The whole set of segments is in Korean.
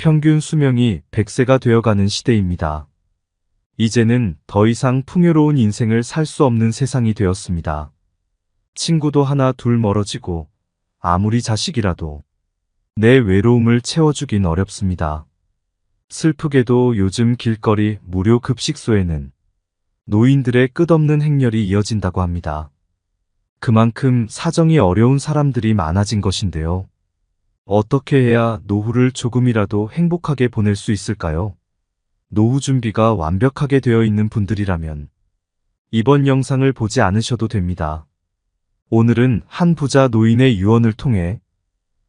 평균 수명이 100세가 되어가는 시대입니다. 이제는 더 이상 풍요로운 인생을 살 수 없는 세상이 되었습니다. 친구도 하나 둘 멀어지고 아무리 자식이라도 내 외로움을 채워주긴 어렵습니다. 슬프게도 요즘 길거리 무료 급식소에는 노인들의 끝없는 행렬이 이어진다고 합니다. 그만큼 사정이 어려운 사람들이 많아진 것인데요. 어떻게 해야 노후를 조금이라도 행복하게 보낼 수 있을까요? 노후 준비가 완벽하게 되어 있는 분들이라면 이번 영상을 보지 않으셔도 됩니다. 오늘은 한 부자 노인의 유언을 통해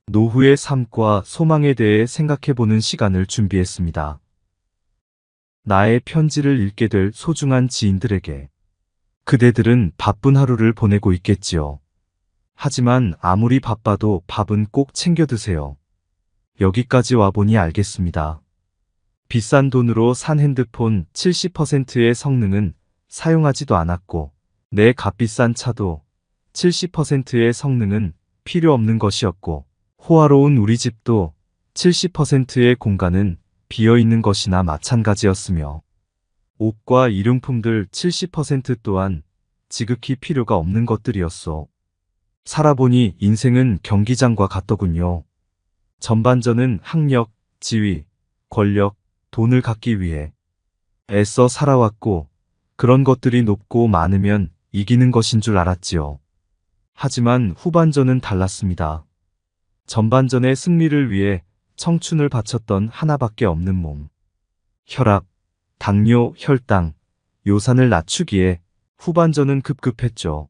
노후의 삶과 소망에 대해 생각해보는 시간을 준비했습니다. 나의 편지를 읽게 될 소중한 지인들에게 그대들은 바쁜 하루를 보내고 있겠지요. 하지만 아무리 바빠도 밥은 꼭 챙겨 드세요. 여기까지 와보니 알겠습니다. 비싼 돈으로 산 핸드폰 70%의 성능은 사용하지도 않았고 내 값비싼 차도 70%의 성능은 필요 없는 것이었고 호화로운 우리 집도 70%의 공간은 비어있는 것이나 마찬가지였으며 옷과 일용품들 70% 또한 지극히 필요가 없는 것들이었소. 살아보니 인생은 경기장과 같더군요. 전반전은 학력, 지위, 권력, 돈을 갖기 위해 애써 살아왔고 그런 것들이 높고 많으면 이기는 것인 줄 알았지요. 하지만 후반전은 달랐습니다. 전반전의 승리를 위해 청춘을 바쳤던 하나밖에 없는 몸. 혈압, 당뇨, 혈당, 요산을 낮추기에 후반전은 급급했죠.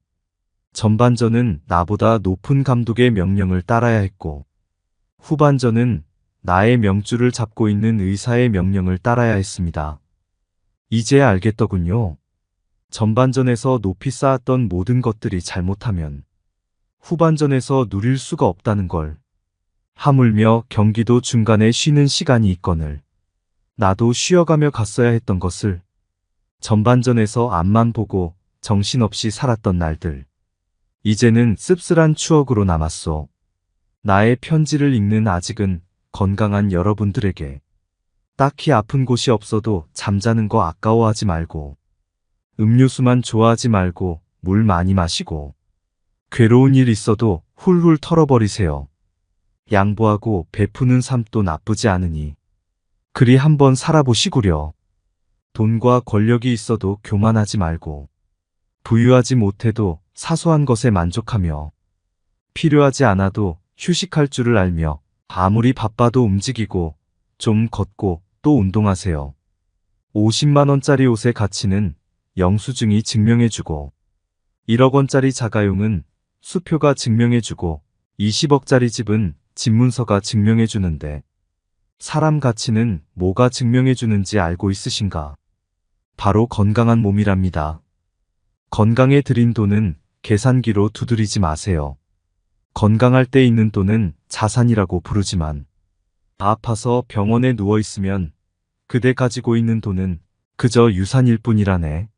전반전은 나보다 높은 감독의 명령을 따라야 했고 후반전은 나의 명줄을 잡고 있는 의사의 명령을 따라야 했습니다. 이제야 알겠더군요. 전반전에서 높이 쌓았던 모든 것들이 잘못하면 후반전에서 누릴 수가 없다는 걸. 하물며 경기도 중간에 쉬는 시간이 있거늘 나도 쉬어가며 갔어야 했던 것을. 전반전에서 앞만 보고 정신없이 살았던 날들. 이제는 씁쓸한 추억으로 남았소. 나의 편지를 읽는 아직은 건강한 여러분들에게 딱히 아픈 곳이 없어도 잠자는 거 아까워하지 말고 음료수만 좋아하지 말고 물 많이 마시고 괴로운 일 있어도 훌훌 털어버리세요. 양보하고 베푸는 삶도 나쁘지 않으니 그리 한번 살아보시구려. 돈과 권력이 있어도 교만하지 말고 부유하지 못해도 사소한 것에 만족하며 필요하지 않아도 휴식할 줄을 알며 아무리 바빠도 움직이고 좀 걷고 또 운동하세요. 50만 원짜리 옷의 가치는 영수증이 증명해주고 1억 원짜리 자가용은 수표가 증명해주고 20억짜리 집은 집문서가 증명해주는데 사람 가치는 뭐가 증명해주는지 알고 있으신가? 바로 건강한 몸이랍니다. 건강에 들인 돈은 계산기로 두드리지 마세요. 건강할 때 있는 돈은 자산이라고 부르지만 아파서 병원에 누워있으면 그대 가지고 있는 돈은 그저 유산일 뿐이라네.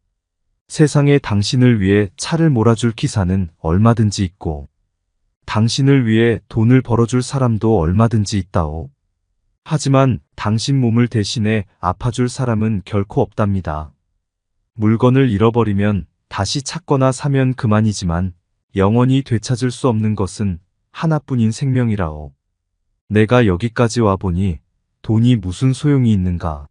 세상에 당신을 위해 차를 몰아줄 기사는 얼마든지 있고 당신을 위해 돈을 벌어줄 사람도 얼마든지 있다오. 하지만 당신 몸을 대신해 아파줄 사람은 결코 없답니다. 물건을 잃어버리면 다시 찾거나 사면 그만이지만 영원히 되찾을 수 없는 것은 하나뿐인 생명이라오. 내가 여기까지 와보니 돈이 무슨 소용이 있는가.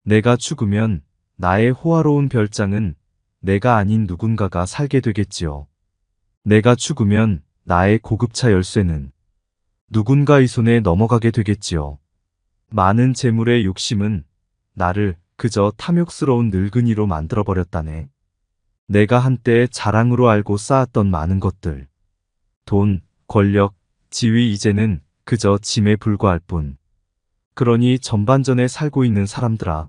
내가 죽으면 나의 호화로운 별장은 내가 아닌 누군가가 살게 되겠지요. 내가 죽으면 나의 고급차 열쇠는 누군가의 손에 넘어가게 되겠지요. 많은 재물의 욕심은 나를 그저 탐욕스러운 늙은이로 만들어버렸다네. 내가 한때 자랑으로 알고 쌓았던 많은 것들, 돈, 권력, 지위 이제는 그저 짐에 불과할 뿐. 그러니 전반전에 살고 있는 사람들아,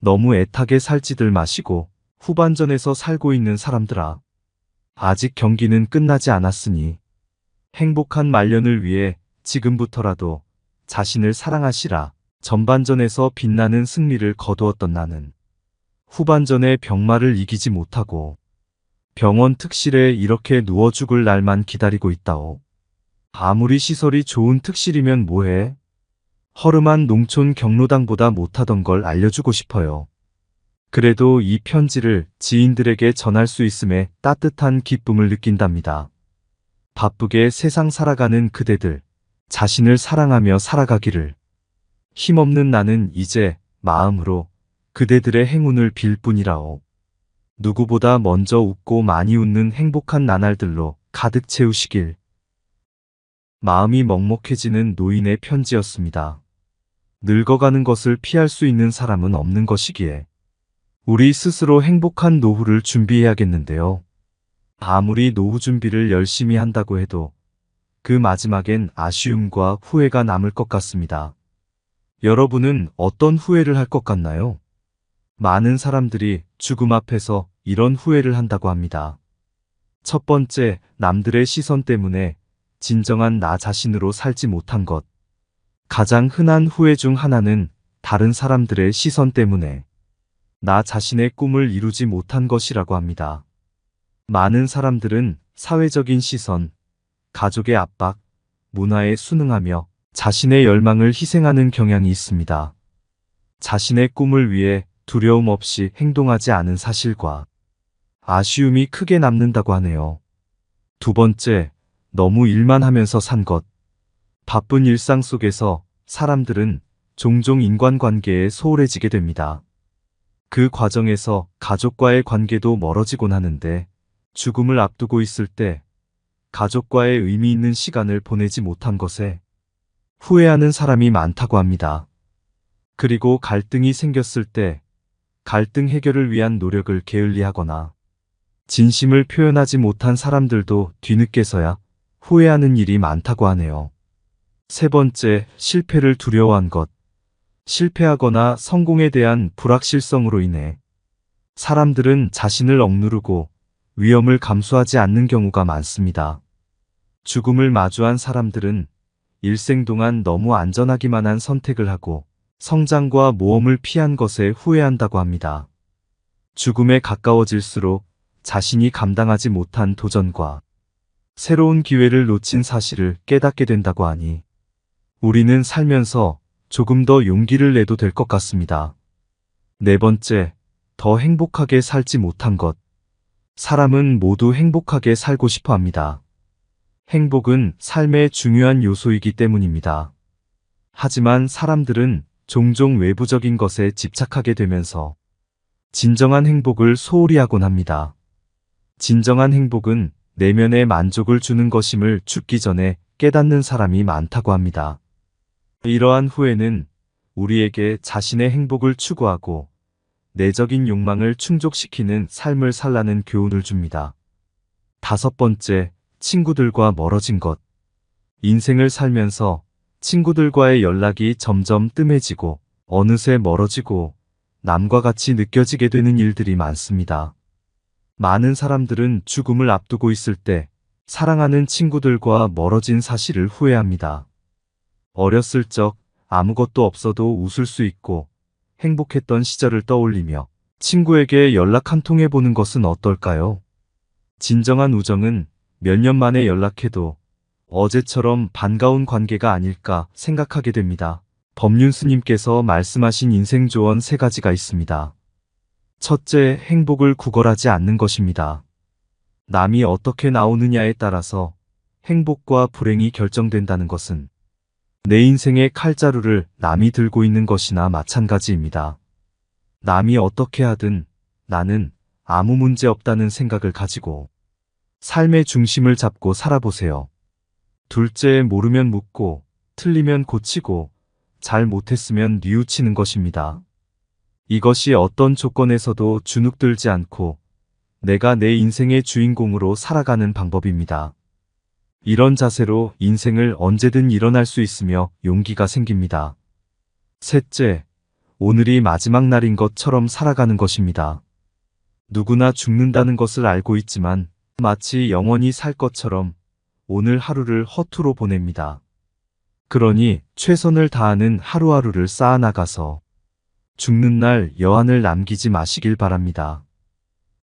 너무 애타게 살지들 마시고 후반전에서 살고 있는 사람들아, 아직 경기는 끝나지 않았으니 행복한 말년을 위해 지금부터라도 자신을 사랑하시라. 전반전에서 빛나는 승리를 거두었던 나는 후반전에 병마를 이기지 못하고 병원 특실에 이렇게 누워 죽을 날만 기다리고 있다오. 아무리 시설이 좋은 특실이면 뭐해? 허름한 농촌 경로당보다 못하던 걸 알려주고 싶어요. 그래도 이 편지를 지인들에게 전할 수 있음에 따뜻한 기쁨을 느낀답니다. 바쁘게 세상 살아가는 그대들, 자신을 사랑하며 살아가기를. 힘없는 나는 이제 마음으로 그대들의 행운을 빌 뿐이라오. 누구보다 먼저 웃고 많이 웃는 행복한 나날들로 가득 채우시길. 마음이 먹먹해지는 노인의 편지였습니다. 늙어가는 것을 피할 수 있는 사람은 없는 것이기에 우리 스스로 행복한 노후를 준비해야겠는데요. 아무리 노후 준비를 열심히 한다고 해도 그 마지막엔 아쉬움과 후회가 남을 것 같습니다. 여러분은 어떤 후회를 할 것 같나요? 많은 사람들이 죽음 앞에서 이런 후회를 한다고 합니다. 첫 번째, 남들의 시선 때문에 진정한 나 자신으로 살지 못한 것. 가장 흔한 후회 중 하나는 다른 사람들의 시선 때문에 나 자신의 꿈을 이루지 못한 것이라고 합니다. 많은 사람들은 사회적인 시선, 가족의 압박, 문화에 순응하며 자신의 열망을 희생하는 경향이 있습니다. 자신의 꿈을 위해 두려움 없이 행동하지 않은 사실과 아쉬움이 크게 남는다고 하네요. 두 번째, 너무 일만 하면서 산 것. 바쁜 일상 속에서 사람들은 종종 인간관계에 소홀해지게 됩니다. 그 과정에서 가족과의 관계도 멀어지곤 하는데 죽음을 앞두고 있을 때 가족과의 의미 있는 시간을 보내지 못한 것에 후회하는 사람이 많다고 합니다. 그리고 갈등이 생겼을 때 갈등 해결을 위한 노력을 게을리하거나 진심을 표현하지 못한 사람들도 뒤늦게서야 후회하는 일이 많다고 하네요. 세 번째, 실패를 두려워한 것. 실패하거나 성공에 대한 불확실성으로 인해 사람들은 자신을 억누르고 위험을 감수하지 않는 경우가 많습니다. 죽음을 마주한 사람들은 일생 동안 너무 안전하기만 한 선택을 하고 성장과 모험을 피한 것에 후회한다고 합니다. 죽음에 가까워질수록 자신이 감당하지 못한 도전과 새로운 기회를 놓친 사실을 깨닫게 된다고 하니 우리는 살면서 조금 더 용기를 내도 될 것 같습니다. 네 번째, 더 행복하게 살지 못한 것. 사람은 모두 행복하게 살고 싶어 합니다. 행복은 삶의 중요한 요소이기 때문입니다. 하지만 사람들은 종종 외부적인 것에 집착하게 되면서 진정한 행복을 소홀히 하곤 합니다. 진정한 행복은 내면의 만족을 주는 것임을 죽기 전에 깨닫는 사람이 많다고 합니다. 이러한 후회는 우리에게 자신의 행복을 추구하고 내적인 욕망을 충족시키는 삶을 살라는 교훈을 줍니다. 다섯 번째, 친구들과 멀어진 것. 인생을 살면서 친구들과의 연락이 점점 뜸해지고 어느새 멀어지고 남과 같이 느껴지게 되는 일들이 많습니다. 많은 사람들은 죽음을 앞두고 있을 때 사랑하는 친구들과 멀어진 사실을 후회합니다. 어렸을 적 아무것도 없어도 웃을 수 있고 행복했던 시절을 떠올리며 친구에게 연락 한 통 해보는 것은 어떨까요? 진정한 우정은 몇 년 만에 연락해도 어제처럼 반가운 관계가 아닐까 생각하게 됩니다. 법륜 스님께서 말씀하신 인생 조언 3가지가 있습니다. 첫째, 행복을 구걸하지 않는 것입니다. 남이 어떻게 나오느냐에 따라서 행복과 불행이 결정된다는 것은 내 인생의 칼자루를 남이 들고 있는 것이나 마찬가지입니다. 남이 어떻게 하든 나는 아무 문제 없다는 생각을 가지고 삶의 중심을 잡고 살아보세요. 둘째, 모르면 묻고 틀리면 고치고 잘 못했으면 뉘우치는 것입니다. 이것이 어떤 조건에서도 주눅들지 않고 내가 내 인생의 주인공으로 살아가는 방법입니다. 이런 자세로 인생을 언제든 일어날 수 있으며 용기가 생깁니다. 셋째, 오늘이 마지막 날인 것처럼 살아가는 것입니다. 누구나 죽는다는 것을 알고 있지만 마치 영원히 살 것처럼 오늘 하루를 허투루 보냅니다. 그러니 최선을 다하는 하루하루를 쌓아나가서 죽는 날 여한을 남기지 마시길 바랍니다.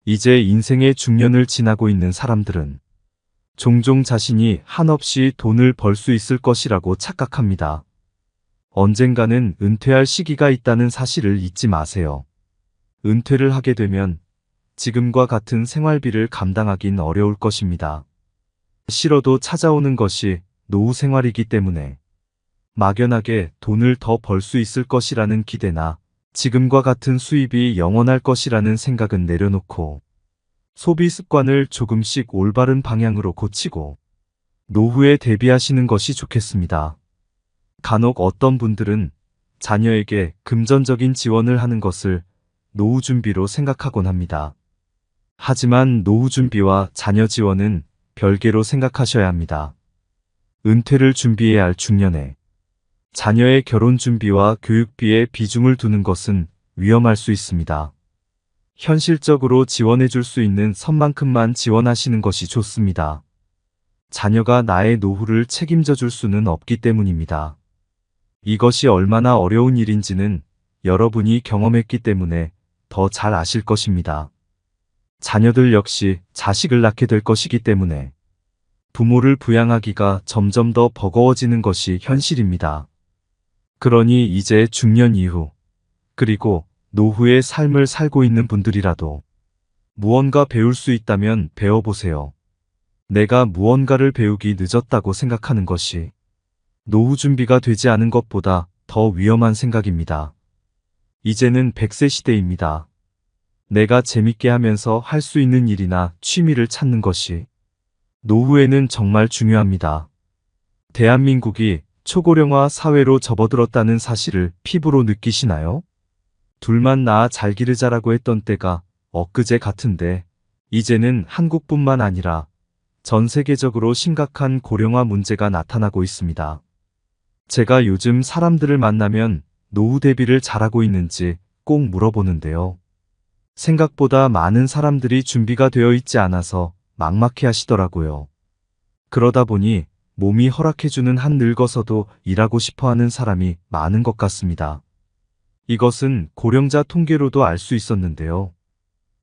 이제 인생의 중년을 지나고 있는 사람들은 종종 자신이 한없이 돈을 벌 수 있을 것이라고 착각합니다. 언젠가는 은퇴할 시기가 있다는 사실을 잊지 마세요. 은퇴를 하게 되면 지금과 같은 생활비를 감당하긴 어려울 것입니다. 싫어도 찾아오는 것이 노후 생활이기 때문에 막연하게 돈을 더 벌 수 있을 것이라는 기대나 지금과 같은 수입이 영원할 것이라는 생각은 내려놓고 소비 습관을 조금씩 올바른 방향으로 고치고 노후에 대비하시는 것이 좋겠습니다. 간혹 어떤 분들은 자녀에게 금전적인 지원을 하는 것을 노후 준비로 생각하곤 합니다. 하지만 노후 준비와 자녀 지원은 별개로 생각하셔야 합니다. 은퇴를 준비해야 할 중년에 자녀의 결혼 준비와 교육비에 비중을 두는 것은 위험할 수 있습니다. 현실적으로 지원해 줄 수 있는 선만큼만 지원하시는 것이 좋습니다. 자녀가 나의 노후를 책임져 줄 수는 없기 때문입니다. 이것이 얼마나 어려운 일인지는 여러분이 경험했기 때문에 더 잘 아실 것입니다. 자녀들 역시 자식을 낳게 될 것이기 때문에 부모를 부양하기가 점점 더 버거워지는 것이 현실입니다. 그러니 이제 중년 이후, 그리고 노후의 삶을 살고 있는 분들이라도 무언가 배울 수 있다면 배워보세요. 내가 무언가를 배우기 늦었다고 생각하는 것이 노후 준비가 되지 않은 것보다 더 위험한 생각입니다. 이제는 100세 시대입니다. 내가 재밌게 하면서 할 수 있는 일이나 취미를 찾는 것이 노후에는 정말 중요합니다. 대한민국이 초고령화 사회로 접어들었다는 사실을 피부로 느끼시나요? 둘만 낳아 잘 기르자라고 했던 때가 엊그제 같은데 이제는 한국뿐만 아니라 전 세계적으로 심각한 고령화 문제가 나타나고 있습니다. 제가 요즘 사람들을 만나면 노후 대비를 잘하고 있는지 꼭 물어보는데요. 생각보다 많은 사람들이 준비가 되어 있지 않아서 막막해 하시더라고요. 그러다 보니 몸이 허락해주는 한 늙어서도 일하고 싶어 하는 사람이 많은 것 같습니다. 이것은 고령자 통계로도 알 수 있었는데요.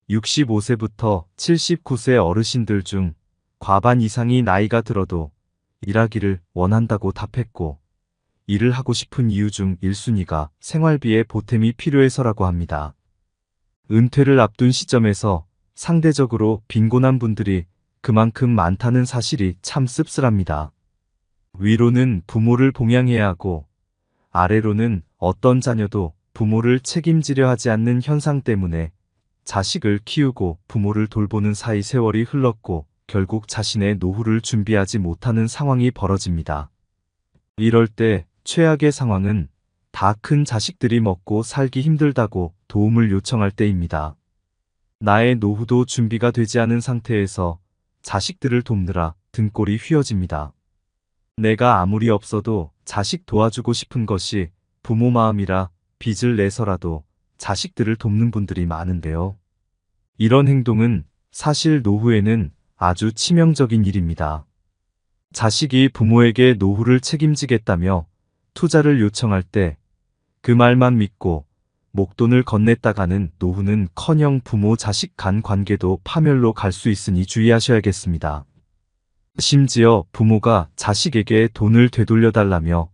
65세부터 79세 어르신들 중 과반 이상이 나이가 들어도 일하기를 원한다고 답했고, 일을 하고 싶은 이유 중 1순위가 생활비에 보탬이 필요해서라고 합니다. 은퇴를 앞둔 시점에서 상대적으로 빈곤한 분들이 그만큼 많다는 사실이 참 씁쓸합니다. 위로는 부모를 봉양해야 하고 아래로는 어떤 자녀도 부모를 책임지려 하지 않는 현상 때문에 자식을 키우고 부모를 돌보는 사이 세월이 흘렀고 결국 자신의 노후를 준비하지 못하는 상황이 벌어집니다. 이럴 때 최악의 상황은 다 큰 자식들이 먹고 살기 힘들다고 도움을 요청할 때입니다. 나의 노후도 준비가 되지 않은 상태에서 자식들을 돕느라 등골이 휘어집니다. 내가 아무리 없어도 자식 도와주고 싶은 것이 부모 마음이라 빚을 내서라도 자식들을 돕는 분들이 많은데요. 이런 행동은 사실 노후에는 아주 치명적인 일입니다. 자식이 부모에게 노후를 책임지겠다며 투자를 요청할 때 그 말만 믿고 목돈을 건넸다가는 노후는커녕 부모 자식 간 관계도 파멸로 갈 수 있으니 주의하셔야겠습니다. 심지어 부모가 자식에게 돈을 되돌려달라며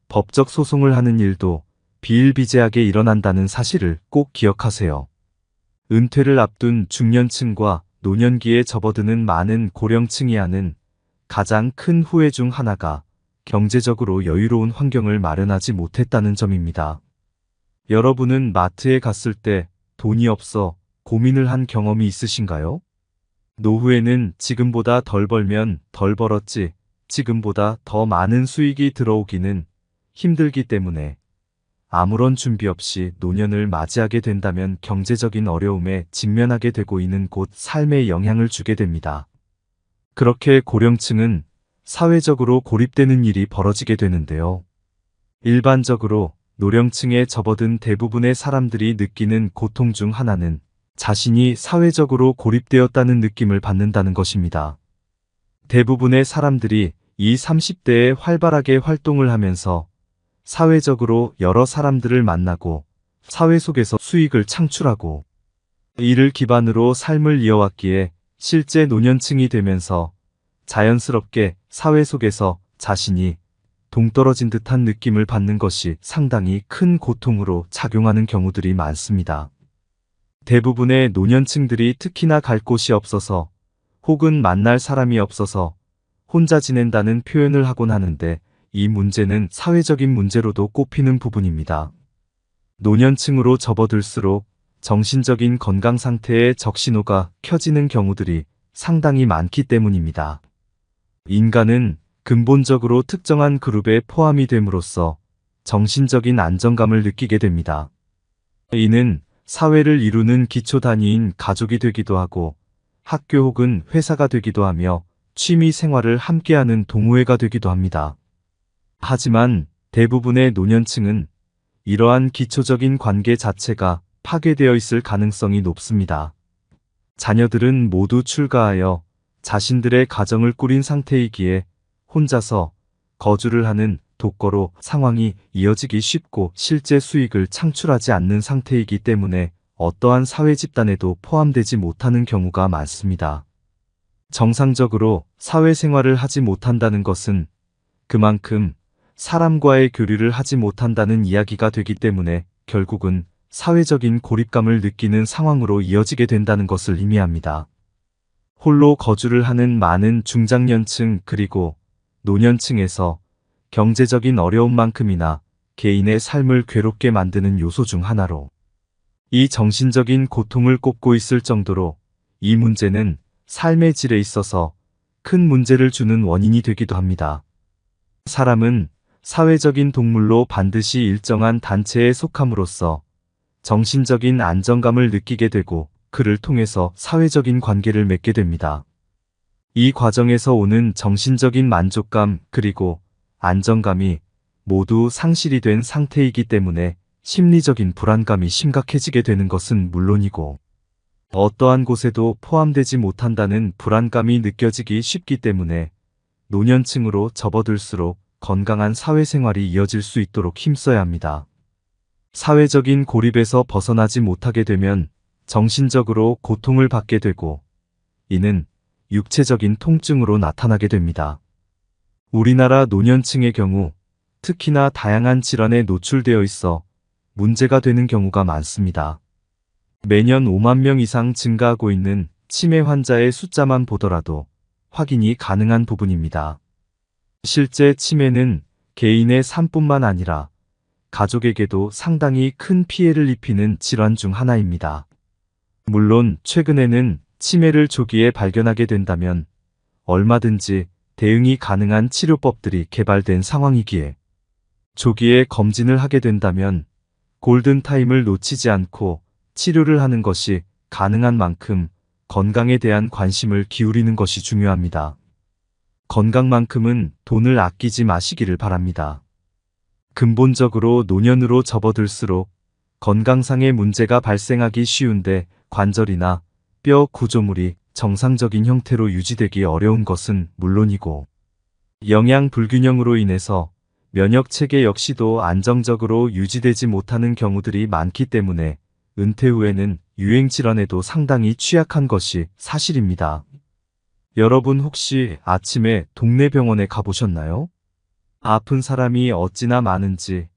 법적 소송을 하는 일도 비일비재하게 일어난다는 사실을 꼭 기억하세요. 은퇴를 앞둔 중년층과 노년기에 접어드는 많은 고령층이 하는 가장 큰 후회 중 하나가 경제적으로 여유로운 환경을 마련하지 못했다는 점입니다. 여러분은 마트에 갔을 때 돈이 없어 고민을 한 경험이 있으신가요? 노후에는 지금보다 덜 벌면 덜 벌었지 지금보다 더 많은 수익이 들어오기는 힘들기 때문에 아무런 준비 없이 노년을 맞이하게 된다면 경제적인 어려움에 직면하게 되고 있는 곧 삶에 영향을 주게 됩니다. 그렇게 고령층은 사회적으로 고립되는 일이 벌어지게 되는데요. 일반적으로 노령층에 접어든 대부분의 사람들이 느끼는 고통 중 하나는 자신이 사회적으로 고립되었다는 느낌을 받는다는 것입니다. 대부분의 사람들이 이 30대에 활발하게 활동을 하면서 사회적으로 여러 사람들을 만나고 사회 속에서 수익을 창출하고 이를 기반으로 삶을 이어왔기에 실제 노년층이 되면서 자연스럽게 사회 속에서 자신이 동떨어진 듯한 느낌을 받는 것이 상당히 큰 고통으로 작용하는 경우들이 많습니다. 대부분의 노년층들이 특히나 갈 곳이 없어서 혹은 만날 사람이 없어서 혼자 지낸다는 표현을 하곤 하는데, 이 문제는 사회적인 문제로도 꼽히는 부분입니다. 노년층으로 접어들수록 정신적인 건강 상태에 적신호가 켜지는 경우들이 상당히 많기 때문입니다. 인간은 근본적으로 특정한 그룹에 포함이 됨으로써 정신적인 안정감을 느끼게 됩니다. 이는 사회를 이루는 기초 단위인 가족이 되기도 하고, 학교 혹은 회사가 되기도 하며, 취미 생활을 함께하는 동호회가 되기도 합니다. 하지만 대부분의 노년층은 이러한 기초적인 관계 자체가 파괴되어 있을 가능성이 높습니다. 자녀들은 모두 출가하여 자신들의 가정을 꾸린 상태이기에 혼자서 거주를 하는 독거로 상황이 이어지기 쉽고, 실제 수익을 창출하지 않는 상태이기 때문에 어떠한 사회 집단에도 포함되지 못하는 경우가 많습니다. 정상적으로 사회생활을 하지 못한다는 것은 그만큼 사람과의 교류를 하지 못한다는 이야기가 되기 때문에 결국은 사회적인 고립감을 느끼는 상황으로 이어지게 된다는 것을 의미합니다. 홀로 거주를 하는 많은 중장년층 그리고 노년층에서 경제적인 어려움만큼이나 개인의 삶을 괴롭게 만드는 요소 중 하나로 이 정신적인 고통을 꼽고 있을 정도로, 이 문제는 삶의 질에 있어서 큰 문제를 주는 원인이 되기도 합니다. 사람은 사회적인 동물로 반드시 일정한 단체에 속함으로써 정신적인 안정감을 느끼게 되고, 그를 통해서 사회적인 관계를 맺게 됩니다. 이 과정에서 오는 정신적인 만족감 그리고 안정감이 모두 상실이 된 상태이기 때문에 심리적인 불안감이 심각해지게 되는 것은 물론이고, 어떠한 곳에도 포함되지 못한다는 불안감이 느껴지기 쉽기 때문에 노년층으로 접어들수록 건강한 사회생활이 이어질 수 있도록 힘써야 합니다. 사회적인 고립에서 벗어나지 못하게 되면 정신적으로 고통을 받게 되고, 이는 육체적인 통증으로 나타나게 됩니다. 우리나라 노년층의 경우 특히나 다양한 질환에 노출되어 있어 문제가 되는 경우가 많습니다. 매년 5만 명 이상 증가하고 있는 치매 환자의 숫자만 보더라도 확인이 가능한 부분입니다. 실제 치매는 개인의 삶뿐만 아니라 가족에게도 상당히 큰 피해를 입히는 질환 중 하나입니다. 물론 최근에는 치매를 조기에 발견하게 된다면 얼마든지 대응이 가능한 치료법들이 개발된 상황이기에, 조기에 검진을 하게 된다면 골든타임을 놓치지 않고 치료를 하는 것이 가능한 만큼 건강에 대한 관심을 기울이는 것이 중요합니다. 건강만큼은 돈을 아끼지 마시기를 바랍니다. 근본적으로 노년으로 접어들수록 건강상의 문제가 발생하기 쉬운데, 관절이나 뼈 구조물이 정상적인 형태로 유지되기 어려운 것은 물론이고, 영양 불균형으로 인해서 면역체계 역시도 안정적으로 유지되지 못하는 경우들이 많기 때문에 은퇴 후에는 유행질환에도 상당히 취약한 것이 사실입니다. 여러분 혹시 아침에 동네 병원에 가보셨나요? 아픈 사람이 어찌나 많은지,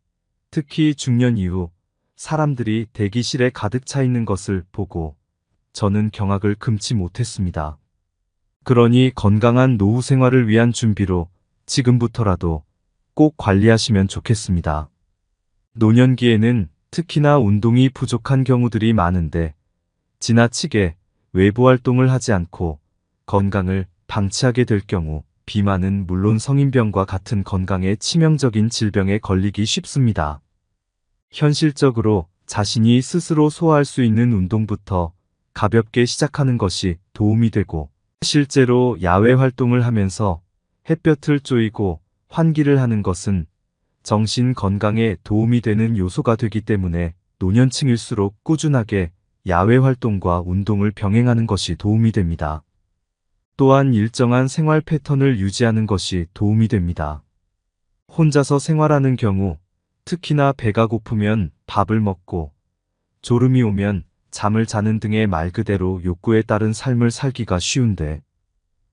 특히 중년 이후 사람들이 대기실에 가득 차 있는 것을 보고 저는 경악을 금치 못했습니다. 그러니 건강한 노후 생활을 위한 준비로 지금부터라도 꼭 관리하시면 좋겠습니다. 노년기에는 특히나 운동이 부족한 경우들이 많은데, 지나치게 외부 활동을 하지 않고 건강을 방치하게 될 경우 비만은 물론 성인병과 같은 건강에 치명적인 질병에 걸리기 쉽습니다. 현실적으로 자신이 스스로 소화할 수 있는 운동부터 가볍게 시작하는 것이 도움이 되고, 실제로 야외 활동을 하면서 햇볕을 쬐이고 환기를 하는 것은 정신 건강에 도움이 되는 요소가 되기 때문에 노년층일수록 꾸준하게 야외 활동과 운동을 병행하는 것이 도움이 됩니다. 또한 일정한 생활 패턴을 유지하는 것이 도움이 됩니다. 혼자서 생활하는 경우, 특히나 배가 고프면 밥을 먹고 졸음이 오면 잠을 자는 등의 말 그대로 욕구에 따른 삶을 살기가 쉬운데,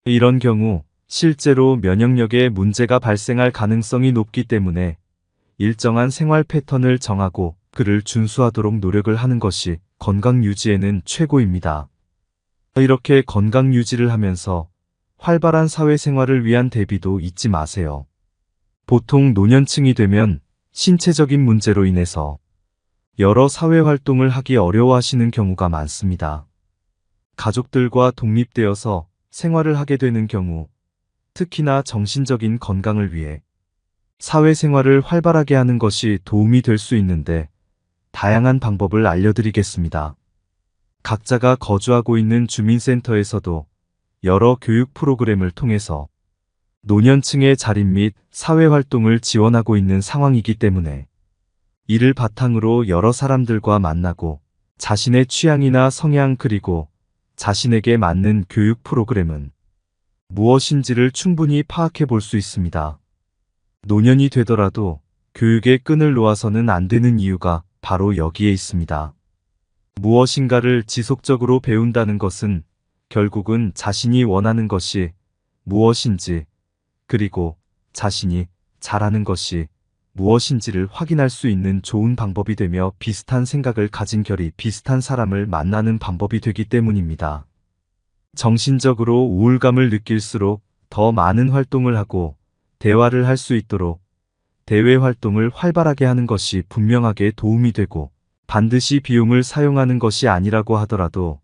이런 경우 실제로 면역력에 문제가 발생할 가능성이 높기 때문에 일정한 생활 패턴을 정하고 그를 준수하도록 노력을 하는 것이 건강 유지에는 최고입니다. 이렇게 건강 유지를 하면서 활발한 사회생활을 위한 대비도 잊지 마세요. 보통 노년층이 되면 신체적인 문제로 인해서 여러 사회활동을 하기 어려워하시는 경우가 많습니다. 가족들과 독립되어서 생활을 하게 되는 경우, 특히나 정신적인 건강을 위해 사회생활을 활발하게 하는 것이 도움이 될 수 있는데 다양한 방법을 알려드리겠습니다. 각자가 거주하고 있는 주민센터에서도 여러 교육 프로그램을 통해서 노년층의 자립 및 사회활동을 지원하고 있는 상황이기 때문에 이를 바탕으로 여러 사람들과 만나고 자신의 취향이나 성향 그리고 자신에게 맞는 교육 프로그램은 무엇인지를 충분히 파악해 볼 수 있습니다. 노년이 되더라도 교육의 끈을 놓아서는 안 되는 이유가 바로 여기에 있습니다. 무엇인가를 지속적으로 배운다는 것은 결국은 자신이 원하는 것이 무엇인지 그리고 자신이 잘하는 것이 무엇인지를 확인할 수 있는 좋은 방법이 되며 비슷한 생각을 가진 결이 비슷한 사람을 만나는 방법이 되기 때문입니다. 정신적으로 우울감을 느낄수록 더 많은 활동을 하고 대화를 할 수 있도록 대외 활동을 활발하게 하는 것이 분명하게 도움이 되고 반드시 비용을 사용하는 것이 아니라고 하더라도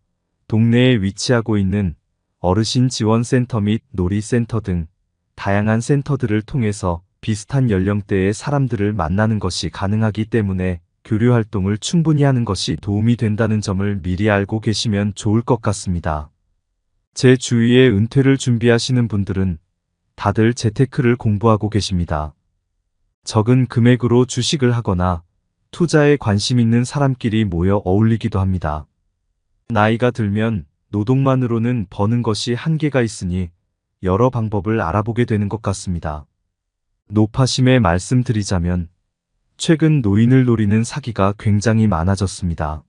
동네에 위치하고 있는 어르신 지원센터 및 놀이센터 등 다양한 센터들을 통해서 비슷한 연령대의 사람들을 만나는 것이 가능하기 때문에 교류 활동을 충분히 하는 것이 도움이 된다는 점을 미리 알고 계시면 좋을 것 같습니다. 제 주위에 은퇴를 준비하시는 분들은 다들 재테크를 공부하고 계십니다. 적은 금액으로 주식을 하거나 투자에 관심 있는 사람끼리 모여 어울리기도 합니다. 나이가 들면 노동만으로는 버는 것이 한계가 있으니 여러 방법을 알아보게 되는 것 같습니다. 노파심에 말씀드리자면 최근 노인을 노리는 사기가 굉장히 많아졌습니다.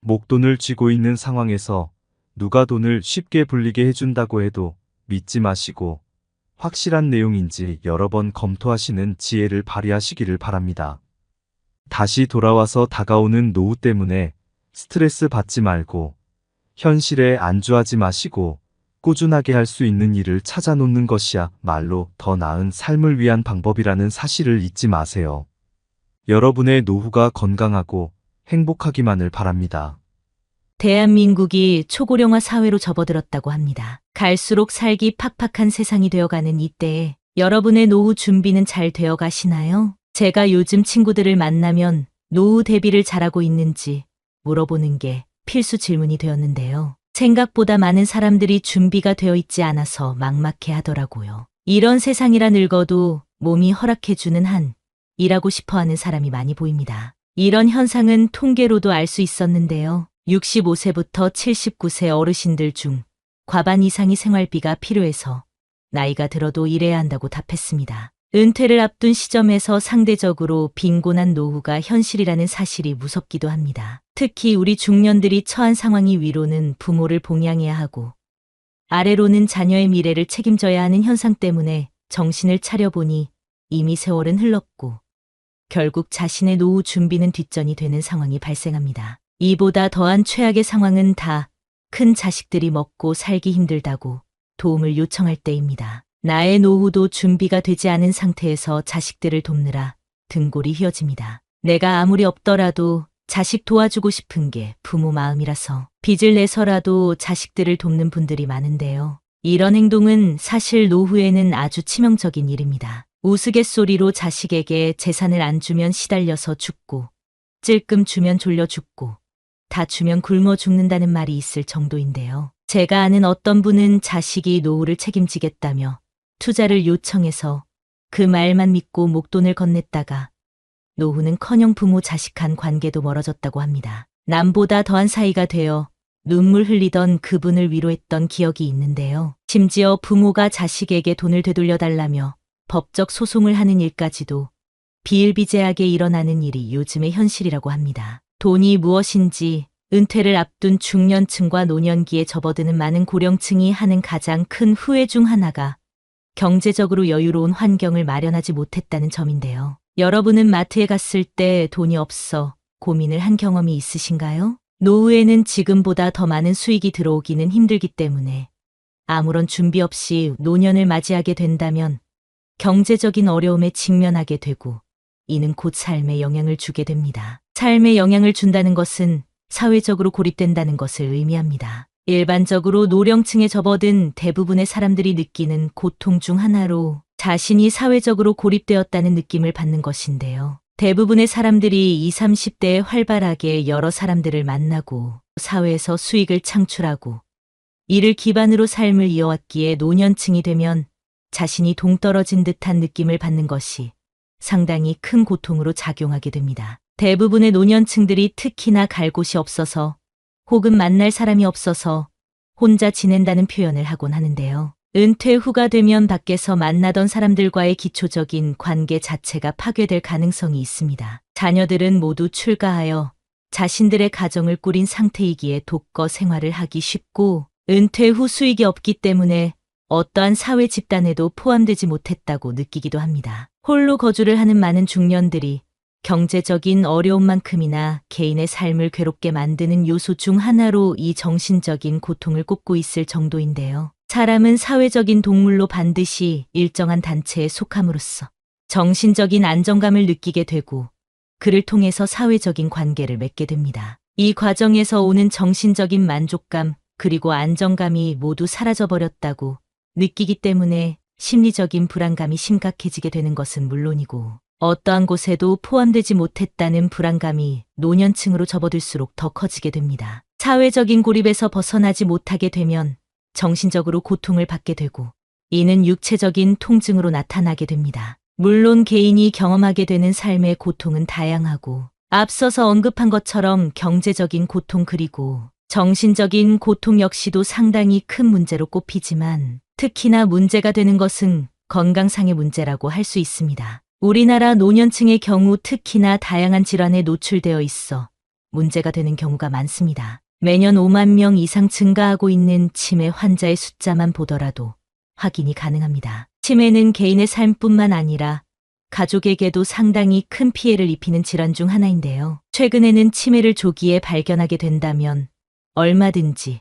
목돈을 쥐고 있는 상황에서 누가 돈을 쉽게 불리게 해준다고 해도 믿지 마시고 확실한 내용인지 여러 번 검토하시는 지혜를 발휘하시기를 바랍니다. 다시 돌아와서 다가오는 노후 때문에 스트레스 받지 말고 현실에 안주하지 마시고 꾸준하게 할 수 있는 일을 찾아놓는 것이야말로 더 나은 삶을 위한 방법이라는 사실을 잊지 마세요. 여러분의 노후가 건강하고 행복하기만을 바랍니다. 대한민국이 초고령화 사회로 접어들었다고 합니다. 갈수록 살기 팍팍한 세상이 되어가는 이때에 여러분의 노후 준비는 잘 되어 가시나요? 제가 요즘 친구들을 만나면 노후 대비를 잘하고 있는지 물어보는 게 필수 질문이 되었는데요. 생각보다 많은 사람들이 준비가 되어 있지 않아서 막막해 하더라고요. 이런 세상이라 늙어도 몸이 허락해주는 한 일하고 싶어 하는 사람이 많이 보입니다. 이런 현상은 통계로도 알 수 있었는데요. 65세부터 79세 어르신들 중 과반 이상이 생활비가 필요해서 나이가 들어도 일해야 한다고 답했습니다. 은퇴를 앞둔 시점에서 상대적으로 빈곤한 노후가 현실이라는 사실이 무섭기도 합니다. 특히 우리 중년들이 처한 상황이 위로는 부모를 봉양해야 하고 아래로는 자녀의 미래를 책임져야 하는 현상 때문에 정신을 차려보니 이미 세월은 흘렀고 결국 자신의 노후 준비는 뒷전이 되는 상황이 발생합니다. 이보다 더한 최악의 상황은 다 큰 자식들이 먹고 살기 힘들다고 도움을 요청할 때입니다. 나의 노후도 준비가 되지 않은 상태에서 자식들을 돕느라 등골이 휘어집니다. 내가 아무리 없더라도 자식 도와주고 싶은 게 부모 마음이라서 빚을 내서라도 자식들을 돕는 분들이 많은데요. 이런 행동은 사실 노후에는 아주 치명적인 일입니다. 우스갯소리로 자식에게 재산을 안 주면 시달려서 죽고 찔끔 주면 졸려 죽고 다 주면 굶어 죽는다는 말이 있을 정도인데요. 제가 아는 어떤 분은 자식이 노후를 책임지겠다며 투자를 요청해서 그 말만 믿고 목돈을 건넸다가 노후는커녕 부모 자식 간 관계도 멀어졌다고 합니다. 남보다 더한 사이가 되어 눈물 흘리던 그분을 위로했던 기억이 있는데요. 심지어 부모가 자식에게 돈을 되돌려달라며 법적 소송을 하는 일까지도 비일비재하게 일어나는 일이 요즘의 현실이라고 합니다. 돈이 무엇인지 은퇴를 앞둔 중년층과 노년기에 접어드는 많은 고령층이 하는 가장 큰 후회 중 하나가 경제적으로 여유로운 환경을 마련하지 못했다는 점인데요. 여러분은 마트에 갔을 때 돈이 없어 고민을 한 경험이 있으신가요? 노후에는 지금보다 더 많은 수익이 들어오기는 힘들기 때문에 아무런 준비 없이 노년을 맞이하게 된다면 경제적인 어려움에 직면하게 되고 이는 곧 삶에 영향을 주게 됩니다. 삶에 영향을 준다는 것은 사회적으로 고립된다는 것을 의미합니다. 일반적으로 노령층에 접어든 대부분의 사람들이 느끼는 고통 중 하나로 자신이 사회적으로 고립되었다는 느낌을 받는 것인데요. 대부분의 사람들이 20, 30대에 활발하게 여러 사람들을 만나고 사회에서 수익을 창출하고 이를 기반으로 삶을 이어왔기에 노년층이 되면 자신이 동떨어진 듯한 느낌을 받는 것이 상당히 큰 고통으로 작용하게 됩니다. 대부분의 노년층들이 특히나 갈 곳이 없어서 혹은 만날 사람이 없어서 혼자 지낸다는 표현을 하곤 하는데요. 은퇴 후가 되면 밖에서 만나던 사람들과의 기초적인 관계 자체가 파괴될 가능성이 있습니다. 자녀들은 모두 출가하여 자신들의 가정을 꾸린 상태이기에 독거 생활을 하기 쉽고 은퇴 후 수익이 없기 때문에 어떠한 사회 집단에도 포함되지 못했다고 느끼기도 합니다. 홀로 거주를 하는 많은 중년들이 경제적인 어려움만큼이나 개인의 삶을 괴롭게 만드는 요소 중 하나로 이 정신적인 고통을 꼽고 있을 정도인데요. 사람은 사회적인 동물로 반드시 일정한 단체에 속함으로써 정신적인 안정감을 느끼게 되고 그를 통해서 사회적인 관계를 맺게 됩니다. 이 과정에서 오는 정신적인 만족감 그리고 안정감이 모두 사라져버렸다고 느끼기 때문에 심리적인 불안감이 심각해지게 되는 것은 물론이고 어떠한 곳에도 포함되지 못했다는 불안감이 노년층으로 접어들수록 더 커지게 됩니다. 사회적인 고립에서 벗어나지 못하게 되면 정신적으로 고통을 받게 되고 이는 육체적인 통증으로 나타나게 됩니다. 물론 개인이 경험하게 되는 삶의 고통은 다양하고 앞서서 언급한 것처럼 경제적인 고통 그리고 정신적인 고통 역시도 상당히 큰 문제로 꼽히지만 특히나 문제가 되는 것은 건강상의 문제라고 할 수 있습니다. 우리나라 노년층의 경우 특히나 다양한 질환에 노출되어 있어 문제가 되는 경우가 많습니다. 매년 5만 명 이상 증가하고 있는 치매 환자의 숫자만 보더라도 확인이 가능합니다. 치매는 개인의 삶뿐만 아니라 가족에게도 상당히 큰 피해를 입히는 질환 중 하나인데요. 최근에는 치매를 조기에 발견하게 된다면 얼마든지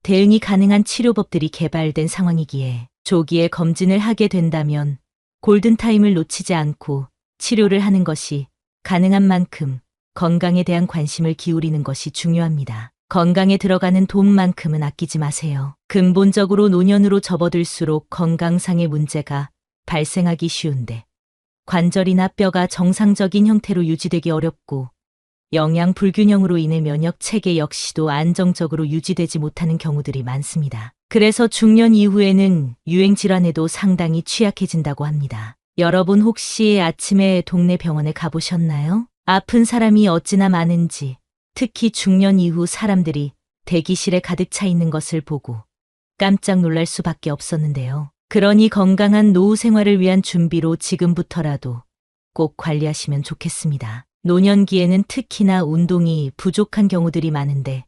대응이 가능한 치료법들이 개발된 상황이기에 조기에 검진을 하게 된다면 골든타임을 놓치지 않고 치료를 하는 것이 가능한 만큼 건강에 대한 관심을 기울이는 것이 중요합니다. 건강에 들어가는 돈만큼은 아끼지 마세요. 근본적으로 노년으로 접어들수록 건강상의 문제가 발생하기 쉬운데 관절이나 뼈가 정상적인 형태로 유지되기 어렵고 영양 불균형으로 인해 면역 체계 역시도 안정적으로 유지되지 못하는 경우들이 많습니다. 그래서 중년 이후에는 유행 질환에도 상당히 취약해진다고 합니다. 여러분 혹시 아침에 동네 병원에 가보셨나요? 아픈 사람이 어찌나 많은지 특히 중년 이후 사람들이 대기실에 가득 차 있는 것을 보고 깜짝 놀랄 수밖에 없었는데요. 그러니 건강한 노후 생활을 위한 준비로 지금부터라도 꼭 관리하시면 좋겠습니다. 노년기에는 특히나 운동이 부족한 경우들이 많은데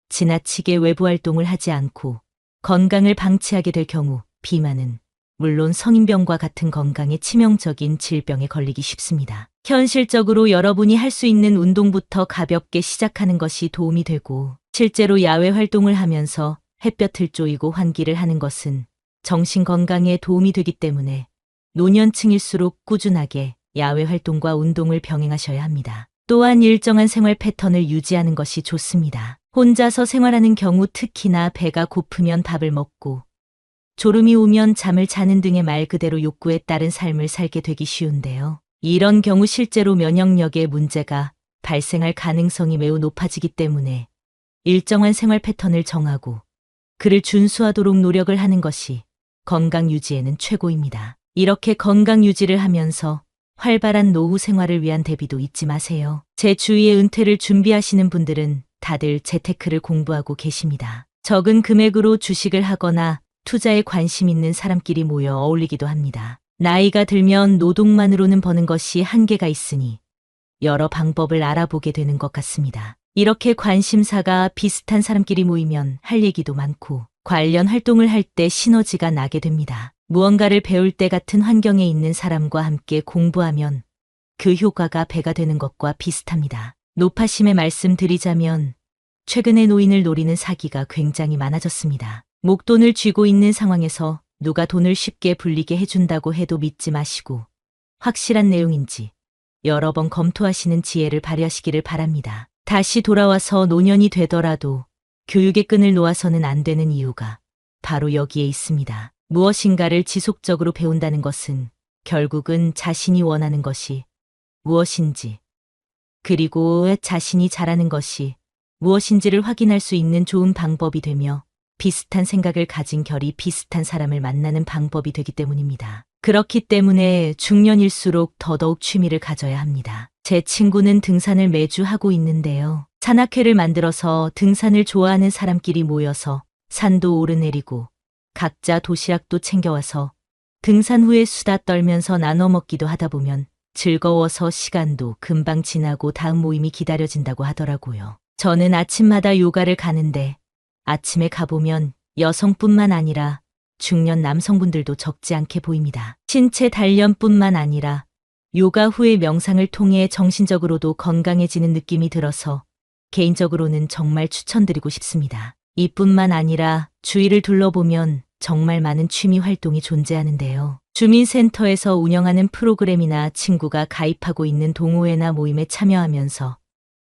지나치게 외부 활동을 하지 않고 건강을 방치하게 될 경우 비만은 물론 성인병과 같은 건강에 치명적인 질병에 걸리기 쉽습니다. 현실적으로 여러분이 할 수 있는 운동부터 가볍게 시작하는 것이 도움이 되고 실제로 야외 활동을 하면서 햇볕을 쬐이고 환기를 하는 것은 정신 건강에 도움이 되기 때문에 노년층일수록 꾸준하게 야외 활동과 운동을 병행하셔야 합니다. 또한 일정한 생활 패턴을 유지하는 것이 좋습니다. 혼자서 생활하는 경우 특히나 배가 고프면 밥을 먹고 졸음이 오면 잠을 자는 등의 말 그대로 욕구에 따른 삶을 살게 되기 쉬운데요. 이런 경우 실제로 면역력에 문제가 발생할 가능성이 매우 높아지기 때문에 일정한 생활 패턴을 정하고 그를 준수하도록 노력을 하는 것이 건강 유지에는 최고입니다. 이렇게 건강 유지를 하면서 활발한 노후 생활을 위한 대비도 잊지 마세요. 제 주위에 은퇴를 준비하시는 분들은 다들 재테크를 공부하고 계십니다. 적은 금액으로 주식을 하거나 투자에 관심 있는 사람끼리 모여 어울리기도 합니다. 나이가 들면 노동만으로는 버는 것이 한계가 있으니 여러 방법을 알아보게 되는 것 같습니다. 이렇게 관심사가 비슷한 사람끼리 모이면 할 얘기도 많고 관련 활동을 할 때 시너지가 나게 됩니다. 무언가를 배울 때 같은 환경에 있는 사람과 함께 공부하면 그 효과가 배가 되는 것과 비슷합니다. 노파심에 말씀드리자면 최근에 노인을 노리는 사기가 굉장히 많아졌습니다. 목돈을 쥐고 있는 상황에서 누가 돈을 쉽게 불리게 해준다고 해도 믿지 마시고 확실한 내용인지 여러 번 검토하시는 지혜를 발휘하시기를 바랍니다. 다시 돌아와서 노년이 되더라도 교육의 끈을 놓아서는 안 되는 이유가 바로 여기에 있습니다. 무엇인가를 지속적으로 배운다는 것은 결국은 자신이 원하는 것이 무엇인지 그리고 자신이 잘하는 것이 무엇인지를 확인할 수 있는 좋은 방법이 되며 비슷한 생각을 가진 결이 비슷한 사람을 만나는 방법이 되기 때문입니다. 그렇기 때문에 중년일수록 더더욱 취미를 가져야 합니다. 제 친구는 등산을 매주 하고 있는데요. 산악회를 만들어서 등산을 좋아하는 사람끼리 모여서 산도 오르내리고 각자 도시락도 챙겨와서 등산 후에 수다 떨면서 나눠 먹기도 하다 보면 즐거워서 시간도 금방 지나고 다음 모임이 기다려진다고 하더라고요. 저는 아침마다 요가를 가는데 아침에 가보면 여성뿐만 아니라 중년 남성분들도 적지 않게 보입니다. 신체 단련뿐만 아니라 요가 후의 명상을 통해 정신적으로도 건강해지는 느낌이 들어서 개인적으로는 정말 추천드리고 싶습니다. 이뿐만 아니라 주위를 둘러보면 정말 많은 취미 활동이 존재하는데요. 주민센터에서 운영하는 프로그램이나 친구가 가입하고 있는 동호회나 모임에 참여하면서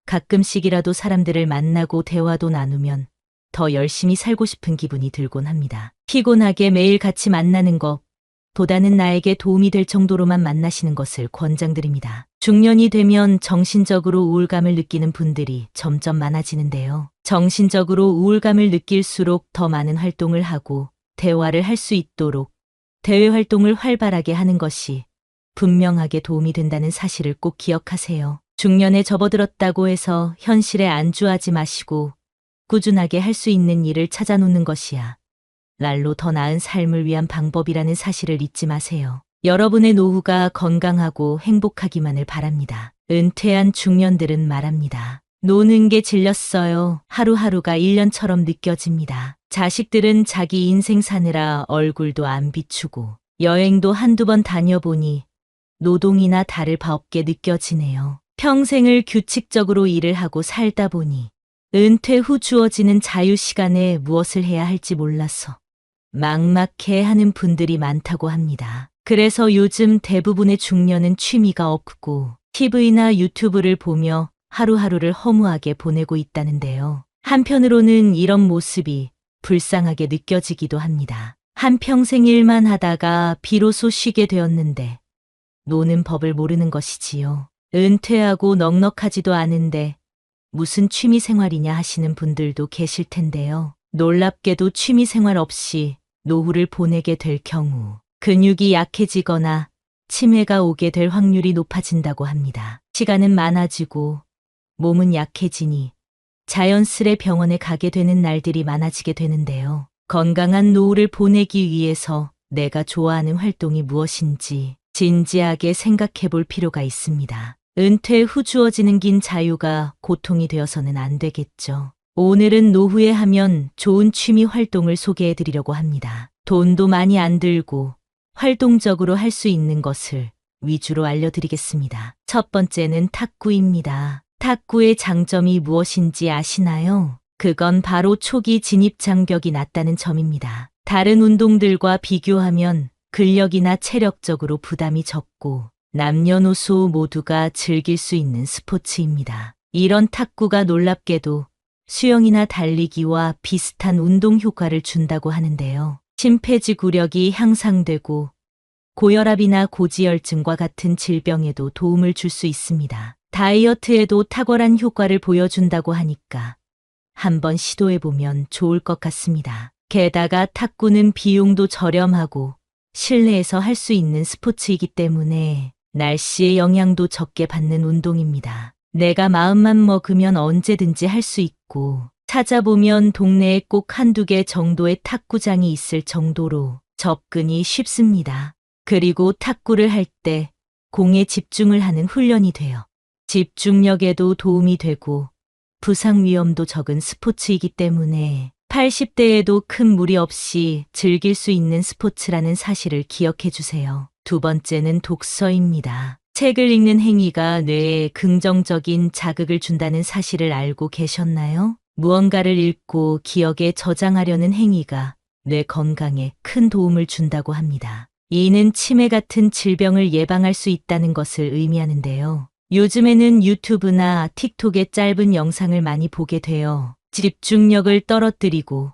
가끔씩이라도 사람들을 만나고 대화도 나누면 더 열심히 살고 싶은 기분이 들곤 합니다. 피곤하게 매일 같이 만나는 것보다는 나에게 도움이 될 정도로만 만나시는 것을 권장드립니다. 중년이 되면 정신적으로 우울감을 느끼는 분들이 점점 많아지는데요. 정신적으로 우울감을 느낄수록 더 많은 활동을 하고 대화를 할 수 있도록 대외 활동을 활발하게 하는 것이 분명하게 도움이 된다는 사실을 꼭 기억하세요. 중년에 접어들었다고 해서 현실에 안주하지 마시고 꾸준하게 할 수 있는 일을 찾아놓는 것이야 날로 더 나은 삶을 위한 방법이라는 사실을 잊지 마세요. 여러분의 노후가 건강하고 행복하기만을 바랍니다. 은퇴한 중년들은 말합니다. 노는 게 질렸어요. 하루하루가 1년처럼 느껴집니다. 자식들은 자기 인생 사느라 얼굴도 안 비추고 여행도 한두 번 다녀보니 노동이나 다를 바 없게 느껴지네요. 평생을 규칙적으로 일을 하고 살다 보니 은퇴 후 주어지는 자유 시간에 무엇을 해야 할지 몰라서 막막해 하는 분들이 많다고 합니다. 그래서 요즘 대부분의 중년은 취미가 없고 TV나 유튜브를 보며 하루하루를 허무하게 보내고 있다는데요. 한편으로는 이런 모습이 불쌍하게 느껴지기도 합니다. 한평생 일만 하다가 비로소 쉬게 되었는데 노는 법을 모르는 것이지요. 은퇴하고 넉넉하지도 않은데 무슨 취미 생활이냐 하시는 분들도 계실 텐데요. 놀랍게도 취미 생활 없이 노후를 보내게 될 경우 근육이 약해지거나 치매가 오게 될 확률이 높아진다고 합니다. 시간은 많아지고 몸은 약해지니 자연스레 병원에 가게 되는 날들이 많아지게 되는데요. 건강한 노후를 보내기 위해서 내가 좋아하는 활동이 무엇인지 진지하게 생각해 볼 필요가 있습니다. 은퇴 후 주어지는 긴 자유가 고통이 되어서는 안 되겠죠. 오늘은 노후에 하면 좋은 취미 활동을 소개해 드리려고 합니다. 돈도 많이 안 들고 활동적으로 할 수 있는 것을 위주로 알려드리겠습니다. 첫 번째는 탁구입니다. 탁구의 장점이 무엇인지 아시나요? 그건 바로 초기 진입 장벽이 낮다는 점입니다. 다른 운동들과 비교하면 근력이나 체력적으로 부담이 적고 남녀노소 모두가 즐길 수 있는 스포츠입니다. 이런 탁구가 놀랍게도 수영이나 달리기와 비슷한 운동 효과를 준다고 하는데요. 심폐지구력이 향상되고 고혈압이나 고지혈증과 같은 질병에도 도움을 줄 수 있습니다. 다이어트에도 탁월한 효과를 보여준다고 하니까 한번 시도해보면 좋을 것 같습니다. 게다가 탁구는 비용도 저렴하고 실내에서 할 수 있는 스포츠이기 때문에 날씨의 영향도 적게 받는 운동입니다. 내가 마음만 먹으면 언제든지 할 수 있고 찾아보면 동네에 꼭 한두 개 정도의 탁구장이 있을 정도로 접근이 쉽습니다. 그리고 탁구를 할 때 공에 집중을 하는 훈련이 돼요. 집중력에도 도움이 되고 부상 위험도 적은 스포츠이기 때문에 80대에도 큰 무리 없이 즐길 수 있는 스포츠라는 사실을 기억해 주세요. 두 번째는 독서입니다. 책을 읽는 행위가 뇌에 긍정적인 자극을 준다는 사실을 알고 계셨나요? 무언가를 읽고 기억에 저장하려는 행위가 뇌 건강에 큰 도움을 준다고 합니다. 이는 치매 같은 질병을 예방할 수 있다는 것을 의미하는데요. 요즘에는 유튜브나 틱톡의 짧은 영상을 많이 보게 되어 집중력을 떨어뜨리고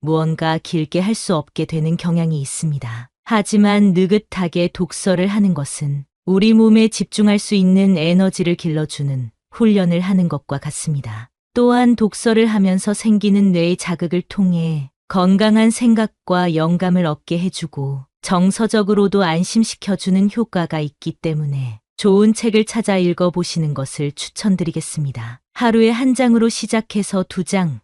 무언가 길게 할 수 없게 되는 경향이 있습니다. 하지만 느긋하게 독서를 하는 것은 우리 몸에 집중할 수 있는 에너지를 길러주는 훈련을 하는 것과 같습니다. 또한 독서를 하면서 생기는 뇌의 자극을 통해 건강한 생각과 영감을 얻게 해주고 정서적으로도 안심시켜주는 효과가 있기 때문에 좋은 책을 찾아 읽어보시는 것을 추천드리겠습니다. 하루에 한 장으로 시작해서 2장,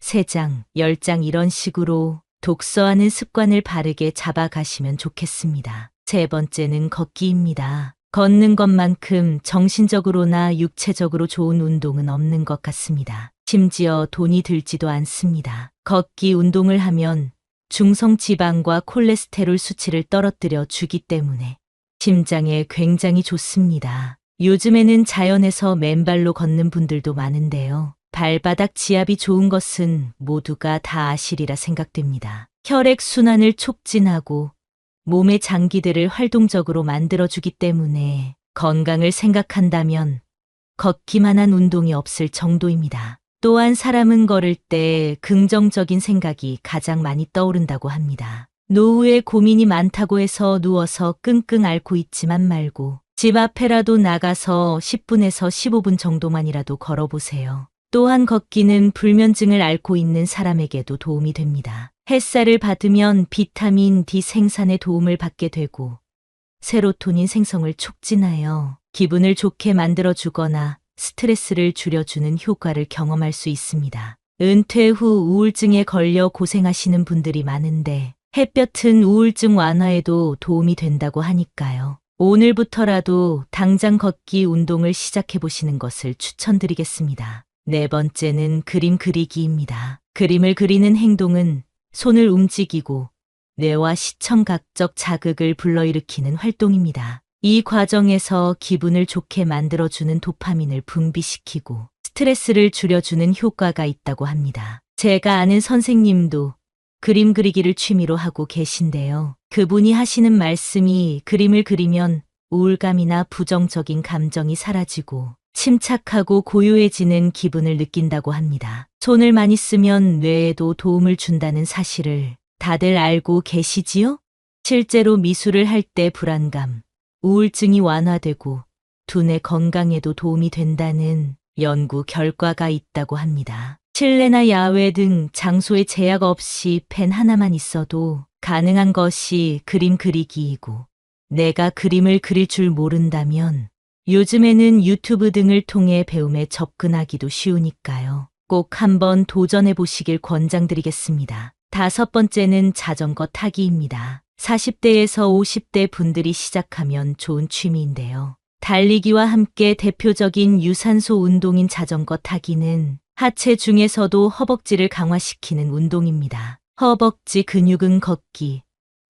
3장, 10장 이런 식으로 독서하는 습관을 바르게 잡아가시면 좋겠습니다. 세 번째는 걷기입니다. 걷는 것만큼 정신적으로나 육체적으로 좋은 운동은 없는 것 같습니다. 심지어 돈이 들지도 않습니다. 걷기 운동을 하면 중성지방과 콜레스테롤 수치를 떨어뜨려 주기 때문에 심장에 굉장히 좋습니다. 요즘에는 자연에서 맨발로 걷는 분들도 많은데요. 발바닥 지압이 좋은 것은 모두가 다 아시리라 생각됩니다. 혈액순환을 촉진하고 몸의 장기들을 활동적으로 만들어주기 때문에 건강을 생각한다면 걷기만한 운동이 없을 정도입니다. 또한 사람은 걸을 때 긍정적인 생각이 가장 많이 떠오른다고 합니다. 노후에 고민이 많다고 해서 누워서 끙끙 앓고 있지만 말고 집 앞에라도 나가서 10분에서 15분 정도만이라도 걸어보세요. 또한 걷기는 불면증을 앓고 있는 사람에게도 도움이 됩니다. 햇살을 받으면 비타민 D 생산에 도움을 받게 되고 세로토닌 생성을 촉진하여 기분을 좋게 만들어주거나 스트레스를 줄여주는 효과를 경험할 수 있습니다. 은퇴 후 우울증에 걸려 고생하시는 분들이 많은데 햇볕은 우울증 완화에도 도움이 된다고 하니까요. 오늘부터라도 당장 걷기 운동을 시작해 보시는 것을 추천드리겠습니다. 네 번째는 그림 그리기입니다. 그림을 그리는 행동은 손을 움직이고 뇌와 시청각적 자극을 불러일으키는 활동입니다. 이 과정에서 기분을 좋게 만들어주는 도파민을 분비시키고 스트레스를 줄여주는 효과가 있다고 합니다. 제가 아는 선생님도 그림 그리기를 취미로 하고 계신데요. 그분이 하시는 말씀이 그림을 그리면 우울감이나 부정적인 감정이 사라지고 침착하고 고요해지는 기분을 느낀다고 합니다. 손을 많이 쓰면 뇌에도 도움을 준다는 사실을 다들 알고 계시지요? 실제로 미술을 할 때 불안감, 우울증이 완화되고 두뇌 건강에도 도움이 된다는 연구 결과가 있다고 합니다. 실내나 야외 등 장소에 제약 없이 펜 하나만 있어도 가능한 것이 그림 그리기이고 내가 그림을 그릴 줄 모른다면 요즘에는 유튜브 등을 통해 배움에 접근하기도 쉬우니까요. 꼭 한번 도전해 보시길 권장드리겠습니다. 다섯 번째는 자전거 타기입니다. 40대에서 50대 분들이 시작하면 좋은 취미인데요. 달리기와 함께 대표적인 유산소 운동인 자전거 타기는 하체 중에서도 허벅지를 강화시키는 운동입니다. 허벅지 근육은 걷기,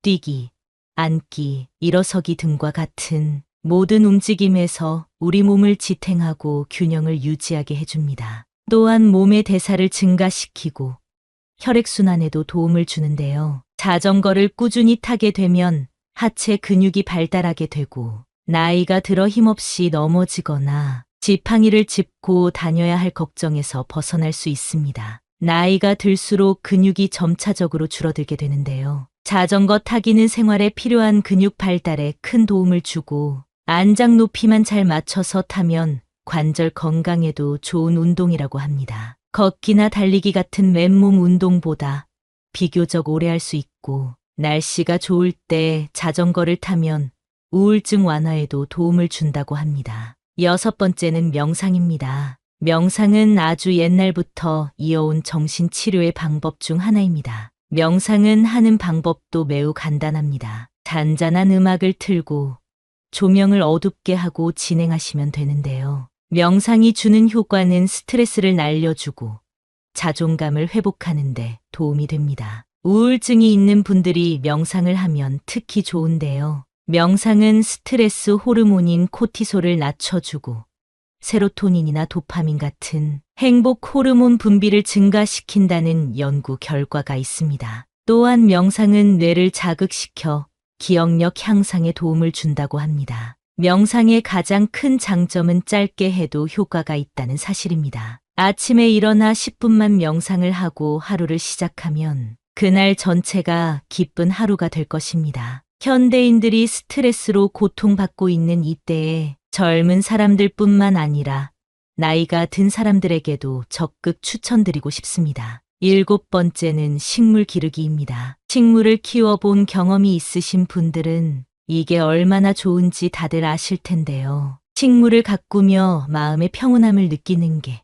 뛰기, 앉기, 일어서기 등과 같은 모든 움직임에서 우리 몸을 지탱하고 균형을 유지하게 해줍니다. 또한 몸의 대사를 증가시키고 혈액순환에도 도움을 주는데요. 자전거를 꾸준히 타게 되면 하체 근육이 발달하게 되고 나이가 들어 힘없이 넘어지거나 지팡이를 짚고 다녀야 할 걱정에서 벗어날 수 있습니다. 나이가 들수록 근육이 점차적으로 줄어들게 되는데요. 자전거 타기는 생활에 필요한 근육 발달에 큰 도움을 주고 안장 높이만 잘 맞춰서 타면 관절 건강에도 좋은 운동이라고 합니다. 걷기나 달리기 같은 맨몸 운동보다 비교적 오래 할 수 있고 날씨가 좋을 때 자전거를 타면 우울증 완화에도 도움을 준다고 합니다. 여섯 번째는 명상입니다. 명상은 아주 옛날부터 이어온 정신치료의 방법 중 하나입니다. 명상은 하는 방법도 매우 간단합니다. 잔잔한 음악을 틀고 조명을 어둡게 하고 진행하시면 되는데요. 명상이 주는 효과는 스트레스를 날려주고 자존감을 회복하는 데 도움이 됩니다. 우울증이 있는 분들이 명상을 하면 특히 좋은데요. 명상은 스트레스 호르몬인 코티솔을 낮춰주고 세로토닌이나 도파민 같은 행복 호르몬 분비를 증가시킨다는 연구 결과가 있습니다. 또한 명상은 뇌를 자극시켜 기억력 향상에 도움을 준다고 합니다. 명상의 가장 큰 장점은 짧게 해도 효과가 있다는 사실입니다. 아침에 일어나 10분만 명상을 하고 하루를 시작하면 그날 전체가 기쁜 하루가 될 것입니다. 현대인들이 스트레스로 고통받고 있는 이때에 젊은 사람들뿐만 아니라 나이가 든 사람들에게도 적극 추천드리고 싶습니다. 7번째는 식물 기르기입니다. 식물을 키워본 경험이 있으신 분들은 이게 얼마나 좋은지 다들 아실 텐데요. 식물을 가꾸며 마음의 평온함을 느끼는 게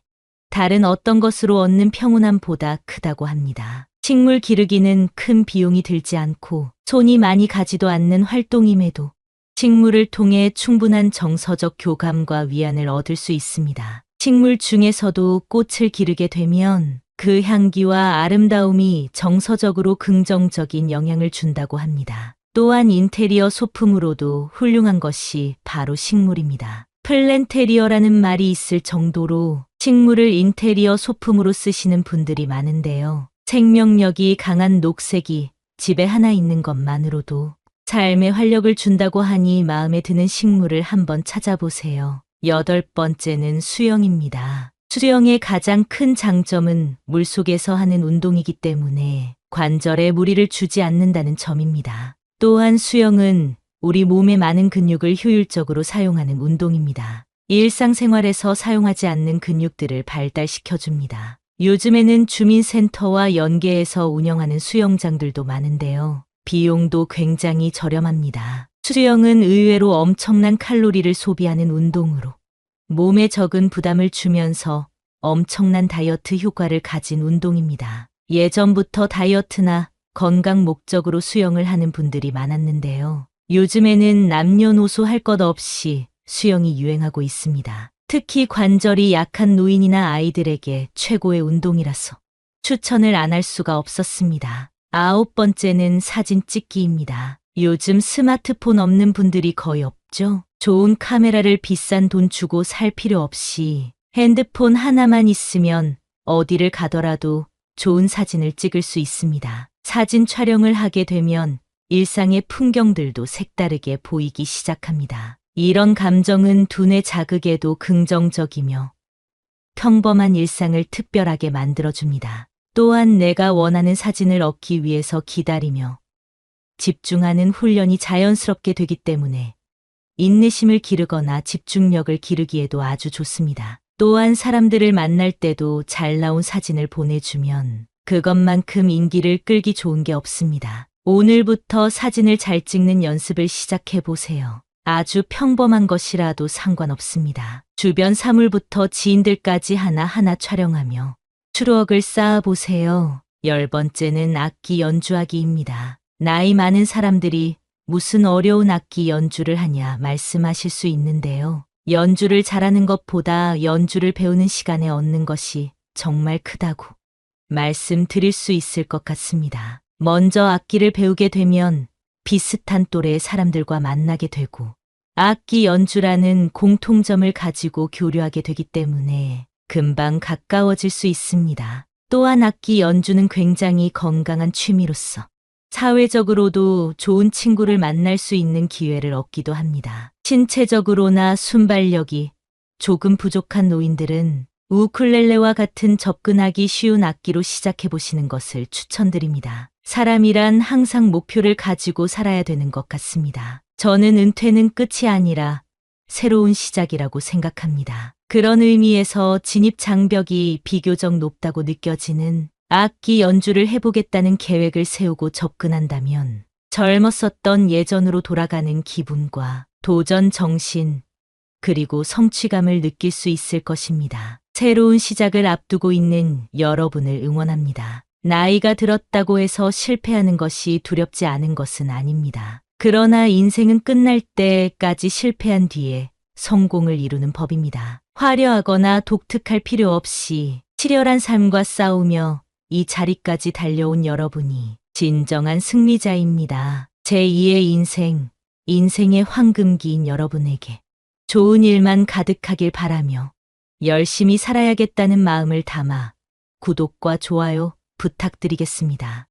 다른 어떤 것으로 얻는 평온함보다 크다고 합니다. 식물 기르기는 큰 비용이 들지 않고 손이 많이 가지도 않는 활동임에도 식물을 통해 충분한 정서적 교감과 위안을 얻을 수 있습니다. 식물 중에서도 꽃을 기르게 되면 그 향기와 아름다움이 정서적으로 긍정적인 영향을 준다고 합니다. 또한 인테리어 소품으로도 훌륭한 것이 바로 식물입니다. 플랜테리어라는 말이 있을 정도로 식물을 인테리어 소품으로 쓰시는 분들이 많은데요. 생명력이 강한 녹색이 집에 하나 있는 것만으로도 삶에 활력을 준다고 하니 마음에 드는 식물을 한번 찾아보세요. 8번째는 수영입니다. 수영의 가장 큰 장점은 물속에서 하는 운동이기 때문에 관절에 무리를 주지 않는다는 점입니다. 또한 수영은 우리 몸의 많은 근육을 효율적으로 사용하는 운동입니다. 일상생활에서 사용하지 않는 근육들을 발달시켜줍니다. 요즘에는 주민센터와 연계해서 운영하는 수영장들도 많은데요. 비용도 굉장히 저렴합니다. 수영은 의외로 엄청난 칼로리를 소비하는 운동으로 몸에 적은 부담을 주면서 엄청난 다이어트 효과를 가진 운동입니다. 예전부터 다이어트나 건강 목적으로 수영을 하는 분들이 많았는데요. 요즘에는 남녀노소 할 것 없이 수영이 유행하고 있습니다. 특히 관절이 약한 노인이나 아이들에게 최고의 운동이라서 추천을 안 할 수가 없었습니다. 9번째는 사진 찍기입니다. 요즘 스마트폰 없는 분들이 거의 없죠? 좋은 카메라를 비싼 돈 주고 살 필요 없이 핸드폰 하나만 있으면 어디를 가더라도 좋은 사진을 찍을 수 있습니다. 사진 촬영을 하게 되면 일상의 풍경들도 색다르게 보이기 시작합니다. 이런 감정은 두뇌 자극에도 긍정적이며 평범한 일상을 특별하게 만들어줍니다. 또한 내가 원하는 사진을 얻기 위해서 기다리며 집중하는 훈련이 자연스럽게 되기 때문에 인내심을 기르거나 집중력을 기르기에도 아주 좋습니다. 또한 사람들을 만날 때도 잘 나온 사진을 보내주면 그것만큼 인기를 끌기 좋은 게 없습니다. 오늘부터 사진을 잘 찍는 연습을 시작해 보세요. 아주 평범한 것이라도 상관없습니다. 주변 사물부터 지인들까지 하나하나 촬영하며 추억을 쌓아보세요. 10번째는 악기 연주하기입니다. 나이 많은 사람들이 무슨 어려운 악기 연주를 하냐 말씀하실 수 있는데요. 연주를 잘하는 것보다 연주를 배우는 시간에 얻는 것이 정말 크다고 말씀드릴 수 있을 것 같습니다. 먼저 악기를 배우게 되면 비슷한 또래의 사람들과 만나게 되고 악기 연주라는 공통점을 가지고 교류하게 되기 때문에 금방 가까워질 수 있습니다. 또한 악기 연주는 굉장히 건강한 취미로서 사회적으로도 좋은 친구를 만날 수 있는 기회를 얻기도 합니다. 신체적으로나 순발력이 조금 부족한 노인들은 우쿨렐레와 같은 접근하기 쉬운 악기로 시작해 보시는 것을 추천드립니다. 사람이란 항상 목표를 가지고 살아야 되는 것 같습니다. 저는 은퇴는 끝이 아니라 새로운 시작이라고 생각합니다. 그런 의미에서 진입 장벽이 비교적 높다고 느껴지는 악기 연주를 해보겠다는 계획을 세우고 접근한다면 젊었었던 예전으로 돌아가는 기분과 도전 정신, 그리고 성취감을 느낄 수 있을 것입니다. 새로운 시작을 앞두고 있는 여러분을 응원합니다. 나이가 들었다고 해서 실패하는 것이 두렵지 않은 것은 아닙니다. 그러나 인생은 끝날 때까지 실패한 뒤에 성공을 이루는 법입니다. 화려하거나 독특할 필요 없이 치열한 삶과 싸우며 이 자리까지 달려온 여러분이 진정한 승리자입니다. 제2의 인생, 인생의 황금기인 여러분에게 좋은 일만 가득하길 바라며 열심히 살아야겠다는 마음을 담아 구독과 좋아요 부탁드리겠습니다.